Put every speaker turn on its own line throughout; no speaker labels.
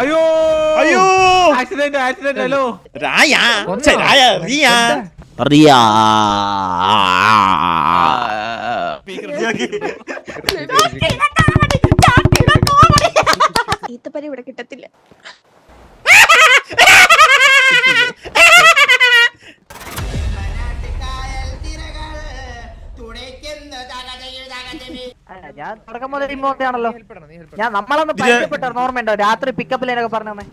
അയ്യോ
അയ്യോ
accident accident hello
രായ രായ റിയ റിയ
ഈത്തപ്പരി ഇവിടെ കിട്ടത്തില്ല.
ഞാൻ തുടക്കം മുതൽ ഇമ്പോർട്ടാണല്ലോ. ഞാൻ നമ്മളൊന്ന് പരിചയപ്പെട്ടായിരുന്നു, ഓർമ്മയുണ്ടോ? രാത്രി പിക്കപ്പിലൊക്കെ പറഞ്ഞേ.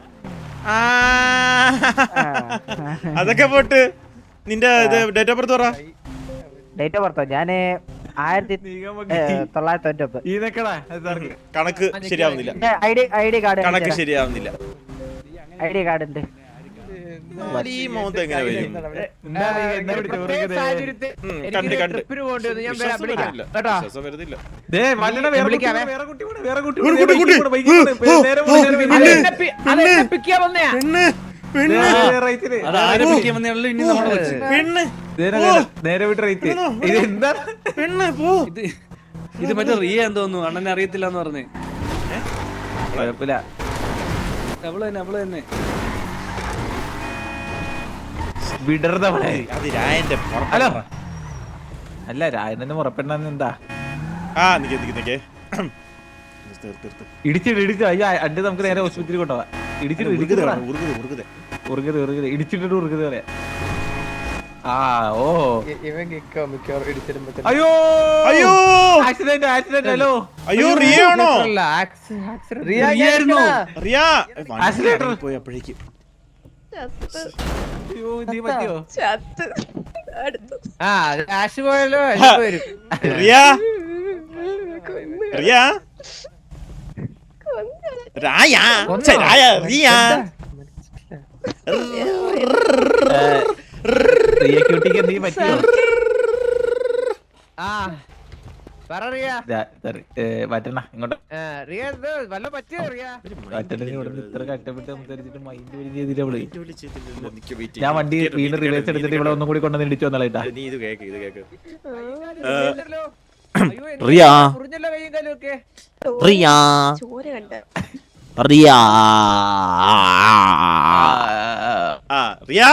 അതൊക്കെ പോട്ട്. നിന്റെ ഡേറ്റ് ഓഫ് ബർത്ത് പറ.
ഡേറ്റ് ഓഫ് ബർത്തോ? ഞാന് 1999.
കണക്ക് ശരിയാവുന്നില്ല.
ഐഡി കാർഡ്
കണക്ക് ശരിയാവുന്നില്ല.
ഐഡി കാർഡ് ഉണ്ട്.
ഈ മോന്ത് എങ്ങനെ വരും? കണ്ട് കണ്ട് വിശ്വാസം വരുന്നില്ല.
നേരെ വിട്ട് റേറ്റ് ഇത് എന്താ
പെണ്ണ് പോ.
ഇത് മറ്റേ റിയ എന്ന് തോന്നുന്നു. അണ്ണനെ അറിയത്തില്ല എന്ന് പറഞ്ഞേ.
കുഴപ്പമില്ല.
അവള് തന്നെ
വിടർന്ന
അത് രായന്റെ
ഹലോ അല്ല രായനെ ഉറപ്പെടാൻ എന്താ ഇടിച്ചിട്ട് അയ്യോ അണ്ട് നമുക്ക് നേരെ ഹോസ്പിറ്റലിൽ കൊണ്ടുപോവാ. ഇടിച്ചിട്ട് ഇടിച്ചിട്ടിട്ട് ഉറുക്കത് പറയാ. അയ്യോ
അയ്യോ
ആക്സിഡന്റ് ആക്സിഡന്റ് ഹലോ
അയ്യോ റിയ ആണോ? റിയ പോയി അപ്പോഴേക്കും റിയ റിയ രായ രായ റിയ
ക്യൂട്ടിക്ക് എന്തെങ്കിലും പറ്റിയോ? പറ്റണ ഇങ്ങോട്ട് ഇത്ര കഷ്ടപ്പെട്ട് സംസാരിച്ചിട്ട് മൈൻഡ് വലിയ ചെയ്തിട്ട് അവള്. ഞാൻ വണ്ടി വീണ്ടും റിവേഴ്സ് എടുത്തിട്ട് ഇവിടെ ഒന്നും കൂടി കൊണ്ടുവന്ന് ഇടിച്ചു വന്നാളേട്ടാ.
നീ ഇത് കേക്ക് ഇത് കേക്ക് റിയ റിയ
ചോര കണ്ട
റിയ റിയ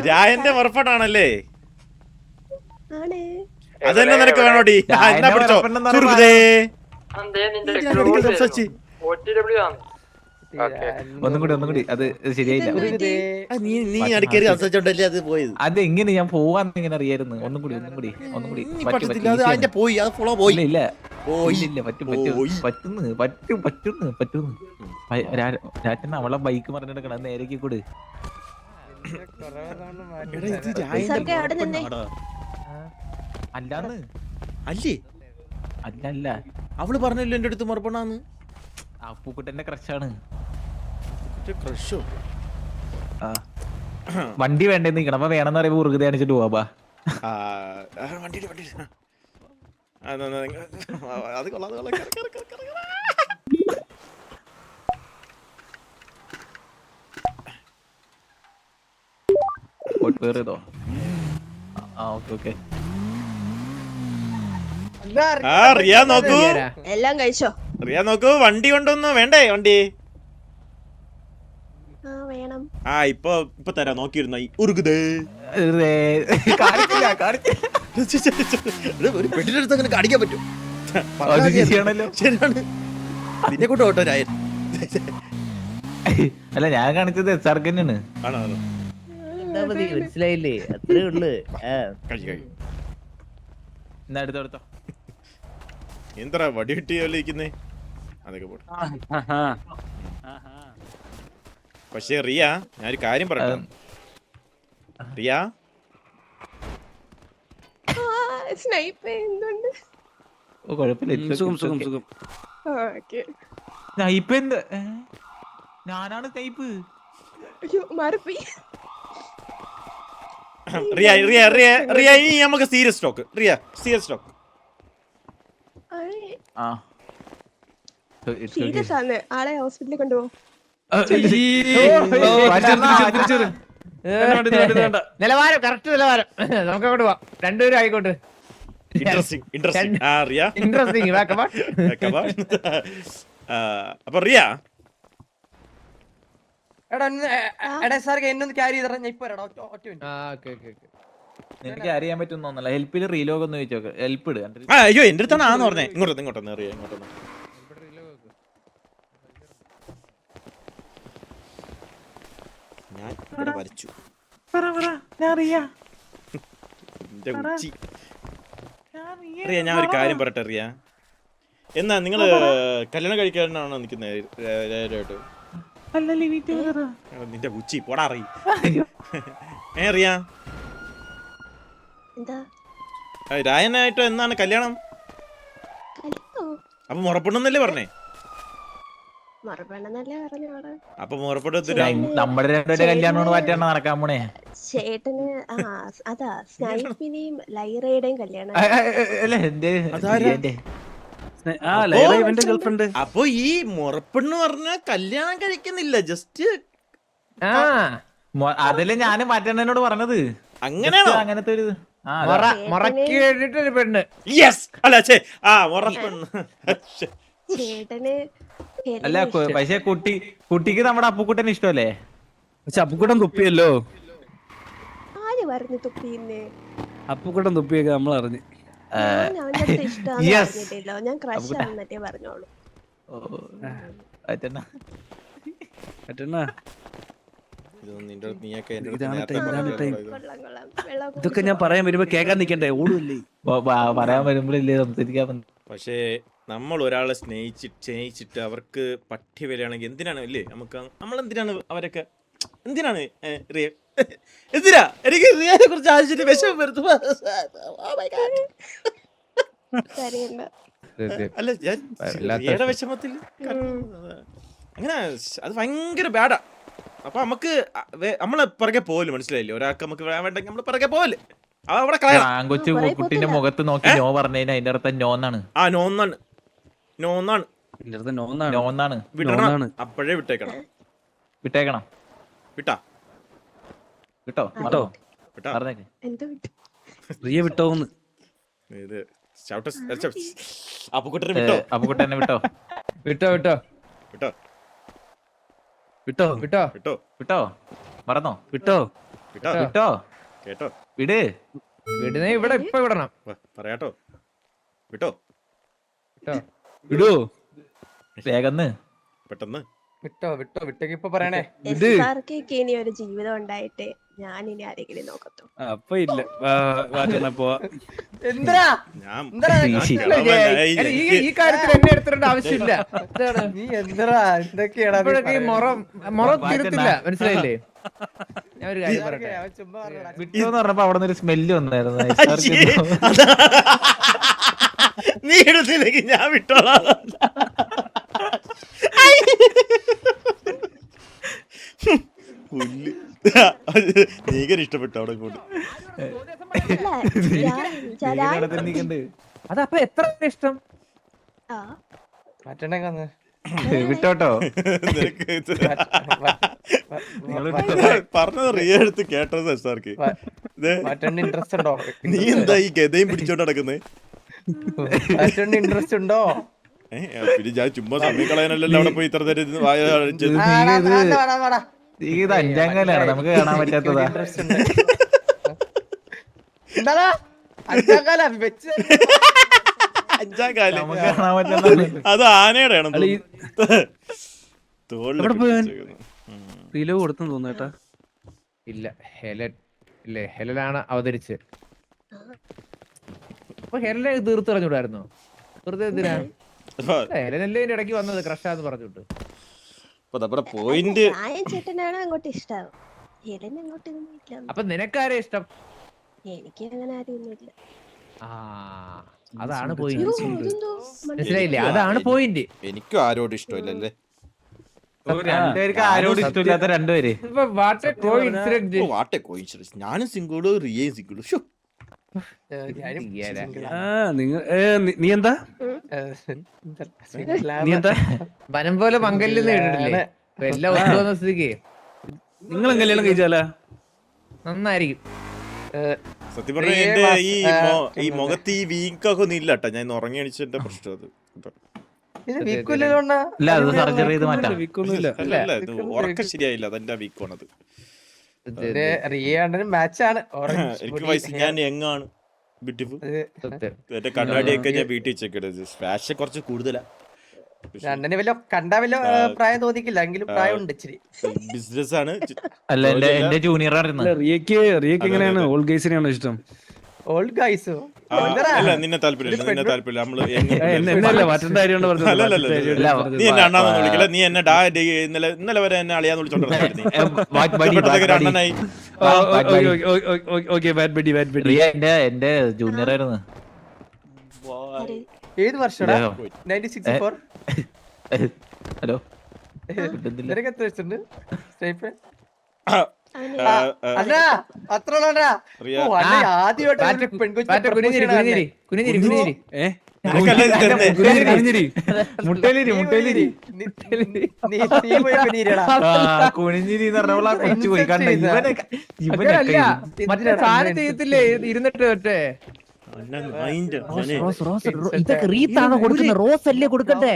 രായന്റെ മറുപടാണല്ലേ? അതന്നെ നിനക്ക് വേണോടി? എന്നാ പിടിച്ചോ ചുരുക്കതേ.
ഒന്നും കൂടി അത് ശരിയായില്ല.
നീ അടുക്കേറി സംസാരിച്ചോണ്ടല്ലേ അത് പോയത്.
അത് എങ്ങനെ ഞാൻ പോവാന്ന് ഇങ്ങനെ അറിയായിരുന്നു. ഒന്നും കൂടി
പോയി അത് ഫ്ലോ പോയി.
ഇല്ല പറ്റുന്നു രാജൻ അവളെ ബൈക്ക് മറിഞ്ഞെടുക്കണം. അത് നേരേക്ക് കൂട്. അല്ലാന്ന്
അല്ലേ
അല്ല
അവള് പറഞ്ഞല്ലോ എന്റെ അടുത്ത് മറുപടാന്ന്.
പൂക്കുട്ടന്റെ ക്രഷാണ്.
ക്രഷോ?
വണ്ടി വേണ്ടെന്ന് നിക്കണം. അപ്പൊ വേണമെന്ന് പറയുമ്പോ ഉറുകത അണിച്ചിട്ട് പോവാ.
അത് കൊള്ളാം.
വേറേതോ? ഓക്കെ
റിയ നോക്കൂ,
എല്ലാം കഴിച്ചോ?
റിയ നോക്കൂ, വണ്ടി കൊണ്ടൊന്നു വേണ്ടേ? വണ്ടി
വേണം.
ഇപ്പൊ തരാ. നോക്കിയിരുന്ന ഉറുകുതേ ഒരു പെട്ടിനടുത്ത് അങ്ങനെ കാണിക്കാൻ പറ്റും. ശരിയാണ്. നിന്നെ കൊണ്ട് ഓട്ടോ രായൻ.
അല്ല ഞാൻ കാണിച്ചത് SRK തന്നെയാണ്.
ആണോ?
മനസ്സിലായില്ലേ? അത്രേ ഉള്ളു.
എടുത്തോ.
എന്താ വടി കിട്ടിയല്ലേ? അതൊക്കെ പോട്ടെ. പക്ഷേ റിയ ഞാനൊരു കാര്യം പറയട്ടെ. റിയ
ഞാനാണ് ടൈപ്പ്.
റിയ റിയ റിയ റിയ ഇനി നമുക്ക് serious talk. Riya serious talk.
Serious ആണ്. ആളെ ഹോസ്പിറ്റലിൽ കൊണ്ടുപോകും.
നിലവാരം കറക്റ്റ് നിലവാരം. നമുക്ക് അങ്ങോട്ട് പോവാം. രണ്ടുപേരും ആയിക്കോട്ടെ.
ഇൻട്രസ്റ്റിംഗ് ആ റിയ
ഇൻട്രസ്റ്റിംഗ്
അപ്പൊ റിയ
എടാ സാർ എന്നൊന്ന് ക്യാരി ചെയ്തറ ഞാൻ ഇപ്പൊ വരാം ഒറ്റ മിനിറ്റ്
നിനക്ക് അറിയാൻ പറ്റുന്നല്ല ഹെൽപ്പിൽ റീലോഗ് ഒന്ന് ചോദിച്ചോക്ക് ഹെൽപ്പ് ഇട് എന്നിട്ട്
അയ്യോ എന്റെ അടുത്താണ് ആന്ന് പറഞ്ഞേ ഇങ്ങോട്ടൊന്ന് റിയ ഇങ്ങോട്ടൊന്ന് ഞാൻ ഇവിടെ വരച്ചു എന്റെ ഉച്ചി റിയ ഞാൻ ഒരു കാര്യം പറയട്ടെ റിയ എന്നാ നിങ്ങള് കല്യാണം കഴിക്കാനാണോ നിക്കുന്നത് നിന്റെ ഉച്ചി പോടാ അറിയ റിയ
എന്താ
രായനായിട്ട് എന്നാണ് കല്യാണം
കല്യാണോ
അപ്പൊ മുറപ്പെടുന്നല്ലേ പറഞ്ഞേ
മറുപെണ്ണെന്നല്ലേ പറഞ്ഞോള്
അപ്പൊ മുറപ്പെടുത്തി
നമ്മുടെ രണ്ടുപേരുടെ കല്യാണമാണ് മാറ്റാണ് നടക്കാൻ പോണേ
ചേട്ടന് അതാ സ്നൈപ്പിനെയും ലൈറയുടെയും കല്യാണം
അല്ല എന്റെ
ആ ലൈല ഇവന്റെ ഗേൾഫ്രണ്ട്.
അപ്പൊ ഈ മുറപ്പെണ്ണ് പറഞ്ഞ കല്യാണം കഴിക്കുന്നില്ല ജസ്റ്റ്
അതല്ലേ ഞാന് മാറ്റേണ്ടതിനോട് പറഞ്ഞത്
അങ്ങനെയാണോ
അങ്ങനത്തെ ഒരു
മറക്കി വേണ്ടിട്ടൊരു പെണ്ണ്
യെസ് അല്ല ചേ ആ മുറപ്പെണ്ണ്
ചേട്ടന്
അല്ല പക്ഷെ കുട്ടിക്ക് നമ്മുടെ അപ്പുക്കുട്ടന് ഇഷ്ടമല്ലേ
പക്ഷെ അപ്പുക്കുട്ടൻ തുപ്പിയല്ലോ.
ആര് പറഞ്ഞു തുപ്പിന്നെ
അപ്പുക്കുട്ടൻ തുപ്പിയൊക്കെ നമ്മൾ അറിഞ്ഞ്.
ഞാൻ അവന്റെ അടുത്ത് ഇഷ്ടമാണെന്ന് പറഞ്ഞിട്ടില്ലോ ഞാൻ ക്രഷ് ആണെന്നേ പറഞ്ഞോളൂ
പറ്റണ്ണ
കൊള്ളാം വെള്ളം
ഇതൊക്കെ ഞാൻ പറയാൻ വരുമ്പോ കേൾക്കാൻ നിക്കണ്ടേ ഓടുമല്ലേ.
പറയാൻ വരുമ്പോഴല്ലേ സംസാരിക്കാൻ.
പക്ഷേ നമ്മൾ ഒരാളെ സ്നേഹിച്ചിട്ട് അവർക്ക് പട്ടിയ വിലയാണെങ്കിൽ എന്തിനാണ് അല്ലേ നമുക്ക് നമ്മളെന്തിനാണ് അവരൊക്കെ എന്തിനാണ് എന്തിനാ എനിക്ക് റിയയെ കുറിച്ച് ആലോചിച്ചിട്ട് വിഷമം വരുത്തും. അല്ല ഞാൻ റിയയുടെ വിഷമത്തിൽ അങ്ങനെ അത് ഭയങ്കര ബാഡാ. അപ്പൊ നമുക്ക് നമ്മളെ പിറകെ പോവല്ലേ മനസ്സിലായില്ലേ ഒരാൾക്ക് നമുക്ക് വേണ്ടെങ്കിൽ നമ്മള് പിറകെ പോവല്ലേ അവിടെ
കൊച്ചു കുട്ടിന്റെ മുഖത്ത് നോക്കി നോ പറഞ്ഞതിന് അതിന്റെ അർത്ഥം നോന്നാണ്.
ആ നോന്നാണ് നോന്നാണ്
നോന്നാണ്
വിടണം അപ്പോഴേ വിട്ടേക്കണം
വിട്ടേക്കണം
വിട്ടാ
വിട്ടോ
വിട്ടോ
വിട്ടാ
പറഞ്ഞേക്ക്.
എന്താ വിട്ടു
റിയ വിട്ടോന്ന്.
ഇത് അപ്പുക്കുട്ടനെ വിട്ടോ
അപ്പുക്കുട്ടനെ വിട്ടോ
വിട്ടോ വിട്ടോ
വിട്ടോ
വിട്ടോ
വിട്ടോ
വിട്ടോ
വിട്ടോ മറന്നോ
വിട്ടോ
വിട്ടോ
വിട്ടോ
കേട്ടോ
വിട്
വിടുന്നേ ഇവിടെ ഇപ്പൊ വിടണം
പറയാട്ടോ വിട്ടോ
വിട്ടോ
വിടൂ
വേഗന്ന്
പെട്ടെന്ന്
വിട്ടോ വിട്ടോ വിട്ടേക്ക് ഇപ്പൊ പറയണേ
എസ്ആർക്കൊക്കെ ഇനി ഒരു ജീവിതം ഉണ്ടായിട്ട് ഞാൻ ഇനി ആരെങ്കിലും നോക്കത്തു.
അപ്പൊ ഇല്ല വാക്കണ പോവാ.
എന്തിനാ
ഞാൻ
ഈ കാര്യത്തിൽ എന്നെ എടുത്തിട്ട് ആവശ്യമില്ല. നീ എന്തിനാ എന്തൊക്കെയാണ് മൊറ തിരുത്തില്ല മനസ്സിലായില്ലേ. ഞാൻ ഒരു കാര്യം പറയട്ടെ
വിട്ടോന്ന് പറഞ്ഞപ്പോ അവിടെ നിന്ന് ഒരു സ്മെല്ല് വന്നായിരുന്നു.
നീ എടുത്തില്ലെങ്കിൽ ഞാൻ വിട്ടോളാം. നീകൻ ഇഷ്ടപ്പെട്ടു അവിടെ കൊണ്ട്
അതപ്പൊ എത്ര ഇഷ്ടം
ആ
മാറ്റണ്ടെങ്കിൽ
വിട്ടോട്ടോ
പറഞ്ഞത് റിയ എടുത്ത് കേട്ടത് സാർക്ക്
മാറ്റേണ്ട ഇൻട്രസ്റ്റ് ഉണ്ടോ?
നീ എന്താ ഈ ഗതയും പിടിച്ചോണ്ട് നടക്കുന്നത്?
മാറ്റേണ്ട ഇൻട്രസ്റ്റ് ഉണ്ടോ?
പിന്നെ ഞാൻ ചുമ്മാ സമയം കളയാനല്ലല്ലോ അവിടെ പോയി ഇത്ര നേരം
ഇത് അഞ്ചാങ്കലാണ് നമുക്ക് കാണാൻ പറ്റാത്തതാ.
അഞ്ചാം കാലം
നമുക്ക് കാണാൻ പറ്റാത്ത
അത് ആനയുടെ ആണ്
റീലോ കൊടുത്തെന്ന് തോന്നേട്ടാ.
ഇല്ല ഹെലൻ ഇല്ലേ ഹെലനാണ് അവതരിച്ചത്. അപ്പൊ ഹെലനെ തീർത്ത് പറഞ്ഞുവിടായിരുന്നോ? വെറുതെ എന്തിനാ ഹെലനല്ലേ ഇടയ്ക്ക് വന്നത് ക്രഷാന്ന് പറഞ്ഞിട്ട്.
പോയിന്റ്
ചേട്ടനാണ് അങ്ങോട്ട് ഇഷ്ടം. ഹെലൻ അങ്ങോട്ട് ഇല്ല.
അപ്പൊ നിനക്കാരെ ഇഷ്ടം?
എനിക്ക് അങ്ങനെ ആരെയൊന്നുമില്ല.
അതാണ് പോയിന്റ്. മനസ്സിലായില്ലേ? അതാണ് പോയിന്റ്.
എനിക്കും ആരോടും ഇഷ്ടമില്ലല്ലേ.
രണ്ടുപേർക്ക് ആരോടും ഇഷ്ടമില്ലാത്ത രണ്ടുപേര്.
ഞാനും സിംഗിളും റിയയും സിംഗിളും.
നീ എന്താ നീ എന്താ
വനം പോലെ മംഗല്യം കേട്ടിട്ടില്ലേ? എല്ലാം ഒത്തുവന്ന സ്ഥിതിക്ക്
നിങ്ങൾ കല്യാണം കഴിച്ചാലാ
നന്നായിരിക്കും.
സത്യം പറഞ്ഞ എന്റെ ഈ മുഖത്ത് ഈ വീക്കൊക്കെ ഒന്നും ഇല്ല കേട്ടോ. ഞാൻ ഇന്ന് ഉറങ്ങി എണീച്ചതിന്റെ പ്രശ്നം അത് കേട്ടോ.
ഇല്ല അത് സർജറി ചെയ്ത് മാറ്റാം.
അല്ല ഇത് ഉറക്കം ശരിയായില്ല, അതെന്റെ വീക്കാണത്.
മാച്ചാണ്
എനിക്ക് വയസ്സ് ഞാൻ എങ്ങാണ് ബ്യൂട്ടിഫുൾ. എന്റെ കണ്ണാടിയൊക്കെ ഞാൻ വീട്ടിൽ വെച്ചേക്കണത്. ഫാഷൻ കുറച്ച് കൂടുതലാ.
രണ്ടനെ വല്ല കണ്ടാ വല്ല പ്രായം തോന്നിക്കില്ല, എങ്കിലും പ്രായം ഉണ്ട് ഇച്ചിരി.
ബിസിനസ് ആണ്.
അല്ല എന്റെ ജൂനിയർ ആയിരുന്നു.
റിയക്ക് എങ്ങനെയാണ് ഓൾഡ് ഗേസിനെയാണോ ഇഷ്ടം?
ഓൾഡ് ഗൈസ്
അല്ല നിന്നെ താല്പര്യമില്ല, നിന്നെ താല്പര്യമില്ല. നമ്മള്
എന്നല്ല മറ്റന്റെ കാര്യം
നീ എന്നെ അണ്ണാന്ന് വിളിക്കില്ല, നീ എന്നെ ഇന്നലെ വരെ എന്നെ അളിയാന്ന് വിളിച്ചോണ്ടിരുന്നു. അണ്ണനായി
എന്റെ ജൂനിയർ ആയിരുന്നു.
ഏത് വർഷടാ? 1964.
ഹലോ
നിനക്ക് എത്ര വയസ്സുണ്ട്?
അവന്
അല്ല അത്ര ആദ്യമായിട്ട് പെൺകൊച്ചു
കുണിഞ്ഞിരി കൊച്ചു പോയി കണ്ട
മറ്റേ സാധനം ചെയ്യത്തില്ലേ ഇരുന്നിട്ട് മറ്റേ
ഇതൊക്കെ റീത്താണ് കൊടുക്കുന്നത്, റോസ് അല്ലേ കൊടുക്കണ്ടേ?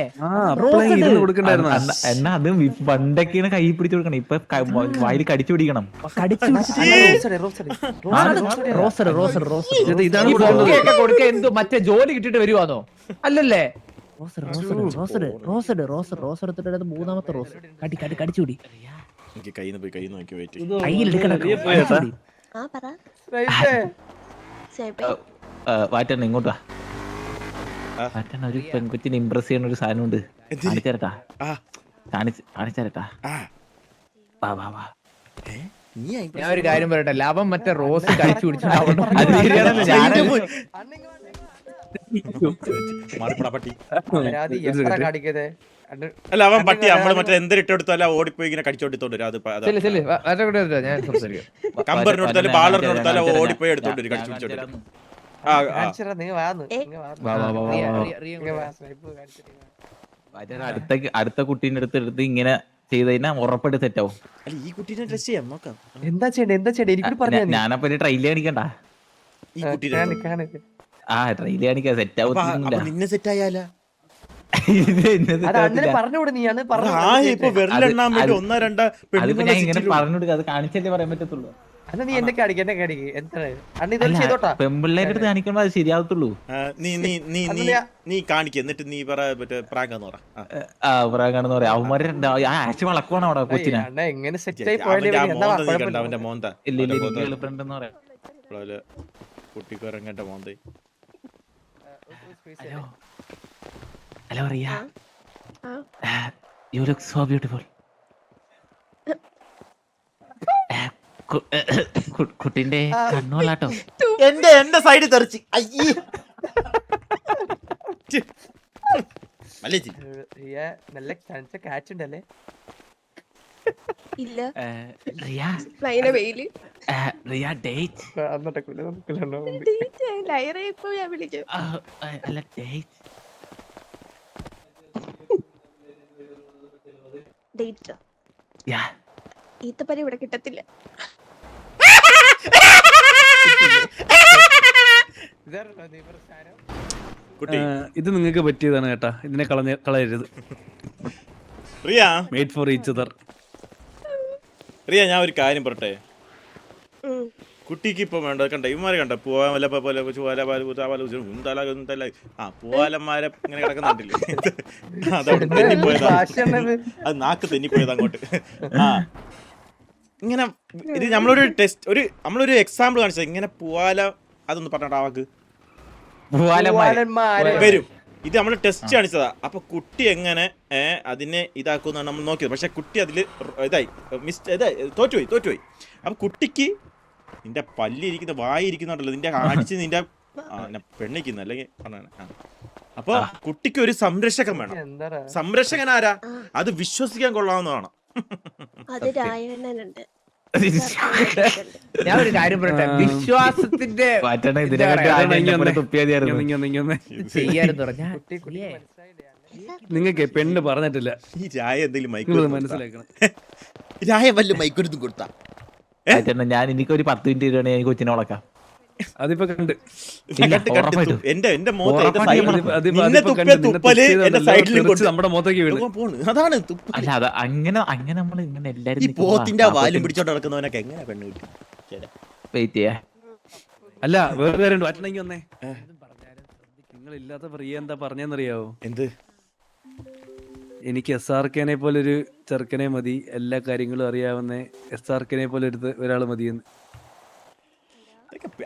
എന്നാ അത് പണ്ടൊക്കെയാണ് കൈ പിടിച്ചു കൊടുക്കണം, ഇപ്പൊ വായിൽ കടിച്ചു പിടിക്കണം.
കൊടുക്ക എന്തോ മറ്റേ ജോലി കിട്ടിട്ട് വരുവാന്നോ? അല്ലല്ലേ
റോസ് എടുത്തിട്ട് മൂന്നാമത്തെ റോസ് കടിച്ചുപിടി
ആ പറ
വാറ്റണ്ണ ഇങ്ങോട്ട് വാ. വാറ്റണ്ണ ഒരു പെൺകൊച്ചിനെ ഇംപ്രസ് ചെയ്യുന്ന ഒരു സാധനം ഉണ്ട്, കാണിച്ചേരട്ടാ. കാണിച്ചേരട്ടാ. വാ വാ വാ.
ഞാൻ ഒരു കാര്യം പറയട്ടെ, ലാഭം മറ്റേ റോസ് കഴിച്ചു പിടിച്ചു.
അല്ല അവൻ പട്ടി നമ്മള് മറ്റേ എന്തിട്ടെടുത്താലും ഓടിപ്പോയി ഇങ്ങനെ കടിച്ചോണ്ടിത്തോണ്ട് വരും. കമ്പറിനെടുത്താലും ബാളറിനെടുത്താലും ഓടിപ്പോയി എടുത്തോണ്ട് വരും, കടിച്ചു പിടിച്ചോണ്ട്.
അടുത്ത കുട്ടീന്റെ അടുത്ത് ഇങ്ങനെ ചെയ്ത് കഴിഞ്ഞാൽ ഉറപ്പായിട്ട് സെറ്റ് ആവും.
ഈ കുട്ടീനെ ഡ്രസ് ചെയ്യാം നോക്കാം.
എന്താ ചെയ്യണ്ടേ എനിക്ക് പറഞ്ഞു.
ഞാനപ്പൊ ട്രൈല് കാണിക്കണ്ട.
ഈ കുട്ടീനെ
ട്രൈല് കാണിക്കാ സെറ്റ് ആവും.
നിന്നെ സെറ്റ് ആയാലാ
പറഞ്ഞുകൂടെ? നീയാണ്
ഇങ്ങനെ പറഞ്ഞുകൊടുക്കുക, അത് കാണിച്ചല്ലേ പറയാൻ പറ്റത്തുള്ളൂ.
നീ എന്നെ
പെമ്പിള്ളേരുടെ അടുത്ത് കാണിക്കുമ്പോ അത് ശരിയാവത്തുള്ളൂ.
നീ കാണിക്ക, എന്നിട്ട് നീ പ്രാങ്കാന്ന് പറ.
പ്രാങ്കാണെന്ന് പറയാം. അവന്മാരെ ആശി വളക്കുവാണ് അവിടെ കൊച്ചിനെ.
എങ്ങനെ
അവന്റെ മോന്ത
ഫ്രണ്ട് എന്ന് പറയാം.
കുട്ടിക്കൊരങ്ങന്റെ മോന്ത.
Hello Riya, you look so beautiful. കുട്ടിന്റെ കണ്ണോളാട്ടോ.
എന്റെ സൈഡ് തെറിച്ച്
നല്ല കാച്ച് ഉണ്ടല്ലേ?
ഇല്ല
റിയ,
വെയില്
റിയ ഡേറ്റ്
ലൈറ ഇപ്പൊ ഞാൻ വിളിക്കും.
അല്ല ഡേറ്റ്
ഡേറ്റ് ഈത്തപ്പന ഇവിടെ കിട്ടത്തില്ല.
ഇത് നിങ്ങൾക്ക് പറ്റിയതാണ് കേട്ടാ, ഇതിനെ കളയരുത്. Made for each other.
Riya ഞാൻ ഒരു കാര്യം പറട്ടെ, കുട്ടിക്ക് ഇപ്പൊ വേണ്ട കണ്ട ഇവന്മാരെ കണ്ട പൂവാലന്മാരെ ഇങ്ങനെ കിടക്കുന്നുണ്ടല്ലേ, അതവിടെ തെന്നിപ്പോയതാ. അത് നാക്ക് തെന്നിപ്പോയത് അങ്ങോട്ട്. ഇങ്ങനെ ഇത് നമ്മളൊരു എക്സാമ്പിൾ കാണിച്ചത്. ഇങ്ങനെ പൂവാല അതൊന്ന് പറഞ്ഞ വാക്ക് വരും. ഇത് നമ്മൾ ടെസ്റ്റ് കാണിച്ചതാ. അപ്പൊ കുട്ടി എങ്ങനെ അതിനെ ഇതാക്കുമെന്നാണ് നമ്മൾ നോക്കിയത്. പക്ഷെ കുട്ടി അതില് തോറ്റുപോയി. അപ്പൊ കുട്ടിക്ക് നിന്റെ പല്ലിരിക്കുന്ന വായിരിക്കുന്നുണ്ടല്ലോ, നിന്റെ അടിച്ച് നിന്റെ പെണ്ണിക്കുന്ന അല്ലെങ്കിൽ അപ്പൊ കുട്ടിക്ക് ഒരു സംരക്ഷകൻ വേണം. സംരക്ഷകൻ ആരാ? അത് വിശ്വസിക്കാൻ കൊള്ളാവുന്നതാണ്.
ഞാൻ ഒരു കാര്യം പറയട്ടെ, വിശ്വാസത്തിന്റെ
നിങ്ങൾക്ക് പെണ്ണ് പറഞ്ഞിട്ടില്ല.
ഈ രായ എന്തെങ്കിലും
മനസ്സിലാക്കണം.
രായ വല്ല മൈക്കൊരുത്തും കൊടുത്താ
വാറ്റണ്ണ ഞാൻ എനിക്കൊരു 10 മിനിറ്റ് തരുവാണെങ്കിൽ എനിക്ക് കൊച്ചിനെ വളക്കാം.
അതിപ്പോ കണ്ട്
ഇല്ല,
കണ്ട്
ഉറപ്പായിട്ടും.
എന്റെ മുഖത്ത് എന്റെ
ഉറപ്പായിട്ടും
side-
നമ്മള്
അതിപ്പോ
നിന്നെ
അതിപ്പോ
തുപ്പിയ
കണ്ട് നിന്നെ
തുപ്പല്
തുപ്പിയത്
എന്റെ
അല്ലല്ലോ,
സൈഡിലും
തെറിച്ച് നമ്മുടെ മുഖത്തേക്ക് വീണ്.
പോണ്. അതാണ് തുപ്പല്.
അല്ല അത് അങ്ങനെ നമ്മൾ ഇങ്ങനെ
ഈ
എല്ലാരും
പോത്തിന്റെ വാലും പിടിച്ചോണ്ട് നടക്കുന്നവനൊക്കെ എങ്ങനെ പെണ്ണ് കിട്ടി? ശരി.
വെയിറ്റ് ചെയ്യാ.
അല്ല വേറെ കാര്യമുണ്ട്. വാറ്റണെങ്കിൽ വന്നേ. നിങ്ങൾ ഇല്ലാത്ത പ്രിയ എന്താ പറഞ്ഞെന്നറിയാവോ?
എന്ത്?
എനിക്ക് SRKനെ പോലൊരു ചെറുക്കനെ മതി, എല്ലാ കാര്യങ്ങളും അറിയാവുന്ന SRKനെ പോലെ ഒരാൾ മതിയെന്ന്.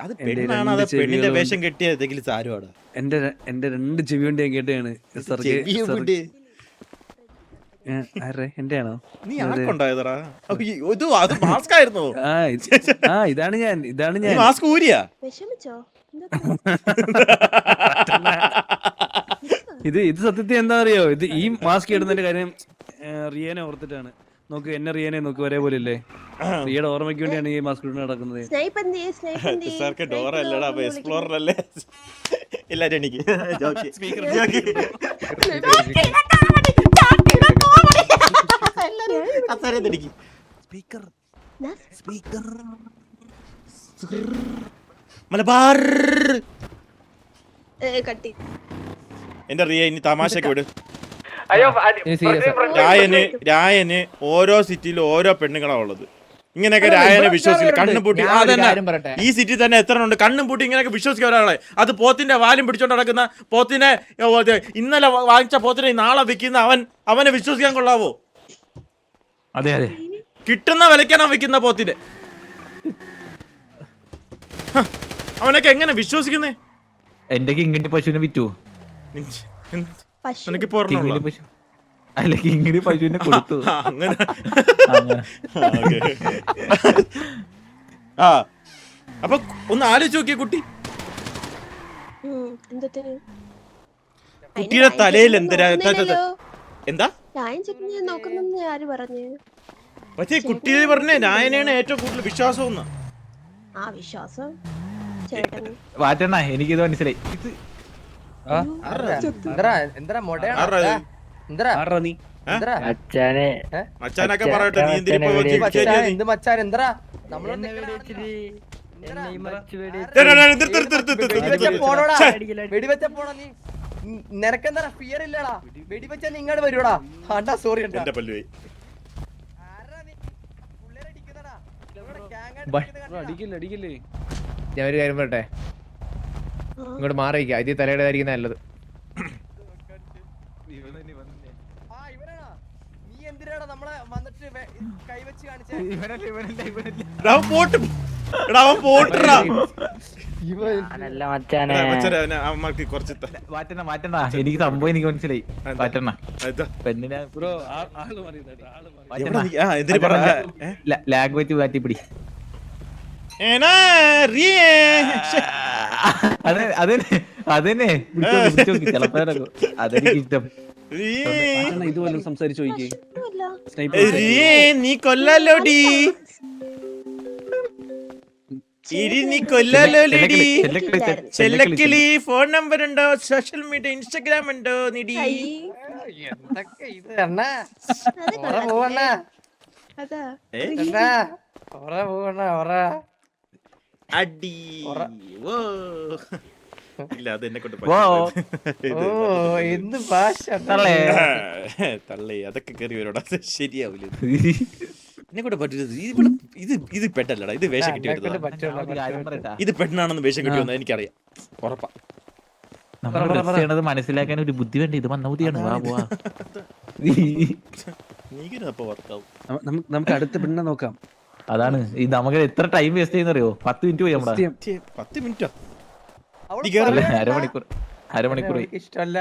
അത്
എന്റെ
പെണ്ണാണ്, അത്
രണ്ട്
പെണ്ണിന്റെ
ചെവികളും
വേഷം കെട്ടിയ ഏതെങ്കിലും സാരമാണ്.
എന്റെ 2 ചെവി കൊണ്ട് ഞാൻ കേട്ടാണ് SRK. എന്റെ ആണോ?
നീ ആർക്കുണ്ടായതറാ? അത് മാസ്ക് ആയിരുന്നോ?
ഇതാണ് ഞാൻ
നീ മാസ്ക് ഊരിയാ?
വിഷമിച്ചോ?
ഇത് സത്യത്തിൽ എന്താ അറിയോ? ഇത് ഈ മാസ്ക് ഇടുന്നതിന്റെ കാര്യം റിയനെ ഓർത്തിട്ടാണ്. നോക്ക്, എന്നെ റിയനെ നോക്ക് ഒരേപോലെ ഇല്ലേ? റിയയുടെ ഓർമ്മയ്ക്ക് വേണ്ടിയാണ് ഈ മാസ്ക് ഇട്ട് നടക്കുന്നത്.
സാർക്ക് ഡോറ അല്ലടാ, അപ്പൊ എക്സ്പ്ലോറർ അല്ലേ? എല്ലാരും എനിക്ക് മലബാർ. എന്റെ റിയ ഇനി തമാശക്ക് വിട്. രായന് ഓരോ സിറ്റിയിലും ഓരോ പെണ്ണുങ്ങളാ ഉള്ളത്. ഇങ്ങനെയൊക്കെ രായനെ വിശ്വസിക്കില്ല. കണ്ണും പൂട്ടി ഈ സിറ്റി തന്നെ എത്ര ഉണ്ട്? കണ്ണും പൂട്ടി ഇങ്ങനെയൊക്കെ വിശ്വസിക്കുക ഒരാളെ. അത് പോത്തിന്റെ വാലും പിടിച്ചോണ്ട് നടക്കുന്ന പോത്തിനെ, ഇന്നലെ വാങ്ങിച്ച പോത്തിനെ നാളെ വിൽക്കുന്ന അവനെ വിശ്വസിക്കാൻ കൊള്ളാവോ?
അതെ അതെ,
കിട്ടുന്ന വിലക്കാണ് വിൽക്കുന്ന പോത്തിനെ. അവനൊക്കെ എങ്ങനെ വിശ്വസിക്കുന്നേ?
എന്റെ കിങ്ങിന്റെ പശുവിനെ വിറ്റു.
എനിക്ക്
കിങ്ങിന്റെ പശു അല്ല, കിങ്ങിന് പശുവിനെ കൊടുത്തു.
അങ്ങനെ
അങ്ങനെ.
ആ അപ്പൊ ഒന്ന് ആലോചിച്ച് നോക്കിയ കുട്ടി, കുട്ടിയുടെ തലയിൽ എന്താ പക്ഷേ കുട്ടിയെ പറഞ്ഞേ രായനെയാണ് ഏറ്റവും കൂടുതൽ വിശ്വാസം.
വാറ്റണ്ണ എനിക്കിത് മനസ്സിലായി.
മച്ചാനൊക്കെ പറയട്ടെ, നീ എന്തിനാ
നിനക്കെന്താ ഫിയർ ഇല്ലടാ? വെടിവെച്ച ഇങ്ങോട്ട് വരുവാടാ. സോറി
അടിക്കില്ലേ.
ഞാൻ ഒരു കാര്യം പറയട്ടെ, ഇങ്ങോട്ട് മാറിയിരിക്കാം. ഇത് തലയുടെ ആയിരിക്കും നല്ലത്.
നീ എന്തിനാടാ നമ്മളെ വന്നിട്ട് കൈവച്ച് കാണിച്ചേ?
മാറ്റണ്ട, എനിക്ക് സംഭവം എനിക്ക് മനസ്സിലായി. മാറ്റണ്ണ പെണ്ണിനെ ലാംഗ്വേജ് മാറ്റിപ്പിടി. അതന്നെ അതെനിക്ക് ഇഷ്ടം.
ഇതുപോലെ സംസാരിച്ചു നോക്കിയേ.
നീ കൊല്ലല്ലോടി, നീ കൊല്ലല്ലോടി. ചെല്ലക്കിളി ഫോൺ നമ്പർ ഉണ്ടോ? സോഷ്യൽ മീഡിയ ഇൻസ്റ്റാഗ്രാം ഉണ്ടോ? നിടി അടി ഇല്ല, അത് എന്നെ കൊണ്ട് തള്ളേ അതൊക്കെ കയറി വരോടാ, ശരിയാവില്ല. എന്നെ കൊണ്ട് പറ്റരുത്. ഇത് പെട്ടല്ലടാ, ഇത് വേഷം കിട്ടി വരുന്നതാ. ഇത് പെണ്ണാണെന്ന് വേഷം കിട്ടി വന്നത് എനിക്കറിയാം, ഉറപ്പാ.
നമ്മൾ മനസ്സിലാക്കാൻ ഒരു ബുദ്ധി വേണ്ട. ഇത് മന്ദബുദ്ധിയാണ്.
നമുക്ക് അടുത്ത പെണ്ണെ നോക്കാം.
അതാണ് ഈ നമുക്ക് എത്ര ടൈം വേസ്റ്റ് ചെയ്യുന്നറിയോ? 10 മിനിറ്റ് പോയി നമ്മളെ.
10 മിനിറ്റോ?
അരമണിക്കൂർ
ഇഷ്ടല്ല.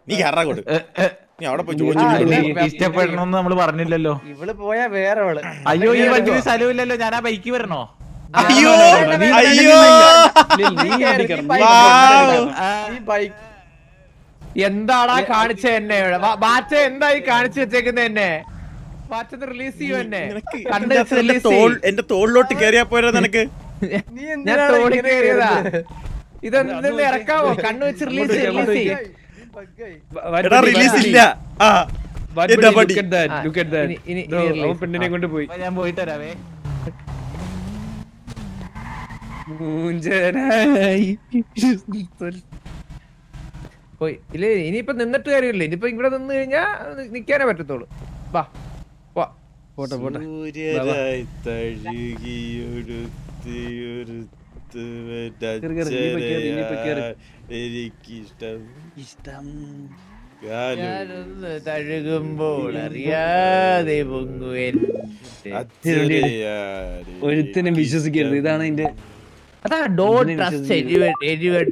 നീ കയറാ നീ അവിടെ പോയി ചോദിച്ചു.
ഇഷ്ടപ്പെടണമെന്ന് നമ്മള് പറഞ്ഞില്ലല്ലോ.
ഇവള് പോയാ വേറെ അവള്.
അയ്യോ, ഈ വണ്ടിയിൽ സ്ഥലമില്ലല്ലോ. ഞാൻ ആ ബൈക്ക് വരണോ?
അയ്യോ
എന്താടാ കാണിച്ച എന്നെ? ബാറ്റ എന്തായി കാണിച്ചു വെച്ചേക്കുന്ന എന്നെ? ബാറ്റ റിലീസ് ചെയ്യൂ എന്നെ.
എന്റെ തോളിലോട്ട് കേറിയാ പോരാ നിനക്ക്?
ഞാൻ തോളി കയറിയതാ. ഇതെന്തെന്ന് ഇറക്കാവോ? കണ്ണു വെച്ച് റിലീസ്
റിലീസ് ഇല്ല.
പെണ്ണിനെ കൊണ്ട് പോയി.
ഞാൻ പോയിട്ട് വരാവേ.
മൂഞ്ചനായി.
പോയി ഇല്ലേ ഇനിയിപ്പോ നിന്നിട്ട് കാര്യമില്ല ഇനിയിപ്പോ ഇവിടെ നിന്ന് കഴിഞ്ഞാ നിക്കാനേ പറ്റത്തുള്ളൂ വാ വാ
പോട്ടെ പോട്ടെ.
സൂര്യരായി തഴുകിയൊരുത്തിയൊരുത്ത് എനിക്കിഷ്ടം
ഇഷ്ടം
ഞാനൊന്ന് തഴുകുമ്പോൾ അറിയാതെ പൊങ്ങുവേൻ
ഒരുത്തിനും വിശ്വസിക്കരുത്. ഇതാണ് അതിന്റെ
അതാ ഡോണ്ട് ട്രസ്റ്റ് എനിവൺ